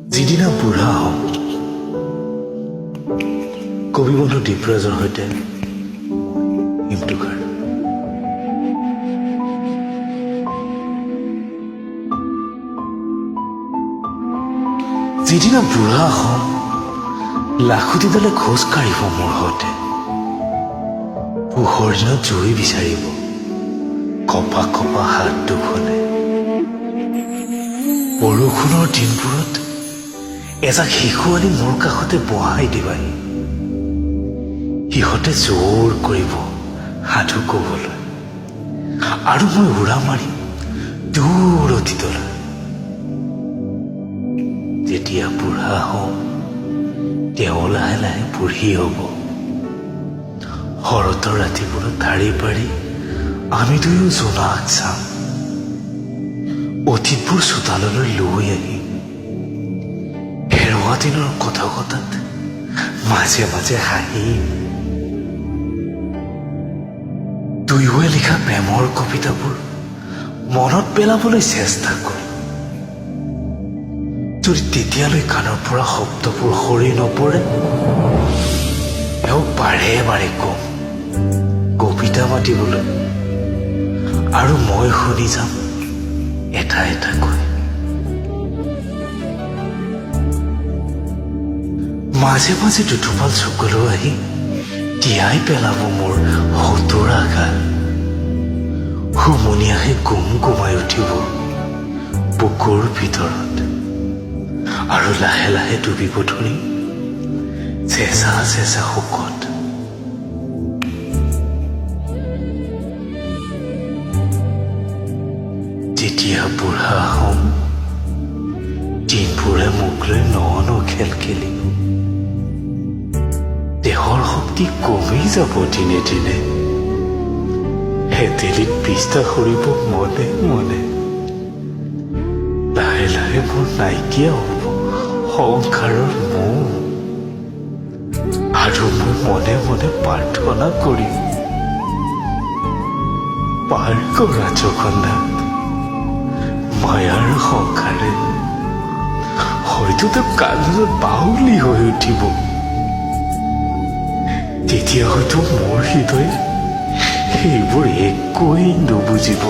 যিদিনা বুঢ়া হম কবি বন্ধু দীপৰাজৰ সৈতে হিমটুকাৰ যিদিনা বুঢ়া হম লাখুটিডালে খোজ কাঢ়িব মোৰ সৈতে পোহৰ দিনত জুই বিচাৰিব কপা কপা হাত দুখনে বৰষুণৰ দিনবোৰত এজাক শিশু আনি মোৰ কাষতে বহাই দিবাহি সিহঁতে জোৰ কৰিব সাধু কবলৈ আৰু মই উৰা মাৰিম দূৰ অতীতলৈ যেতিয়া বুঢ়া হম তেওঁ লাহে লাহে বুঢ়ী হব শৰতৰ ৰাতিবোৰত ধাৰি পাৰি আমি দুয়ো জোনাক চাম অতীতবোৰ চোতাললৈ লৈ আহিম হেৰুৱা দিনৰ কথা কথাত মাজে মাজে হাঁহিম দুয়োৱে লিখা প্ৰেমৰ কবিতাবোৰ মনত পেলাবলৈ চেষ্টা কৰিম যদি তেতিয়ালৈ কাণৰ পৰা শব্দবোৰ সৰি নপৰে এওঁ বাৰে বাৰে কম কবিতা মাতিবলৈ আৰু মই শুনি যাম এটা এটাকৈ মাজে মাজে দুটোপাল চকুলো আহি তিয়াই পেলাব মোৰ সতৰা গাল হুমুনিয়াহে গুম গুমাই উঠিব বুকুৰ ভিতৰত আৰু লাহে লাহে ডুবিব ধৰি চেঁচা চেঁচা শোকত যেতিয়া বুঢ়া হম দিনবোৰে মোক লৈ ন ন খেল খেলিব দেহৰ শক্তি কমি যাব দিনে দিনে হেতেলিত পিষ্টা সৰিব মনে মনে লাহে লাহে মোৰ নাইকিয়া হ'ব সংসাৰৰ মোহ আৰু মই মনে মনে প্ৰাৰ্থনা কৰিম পাৰ কৰা জগন্নাথ মায়াৰ সংসাৰে হয়তো তেওঁ কান্দোনত বাউলি হৈ উঠিব তেতিয়া হয়তো মোৰ হৃদয়ে সেইবোৰ একোৱেই নুবুজিব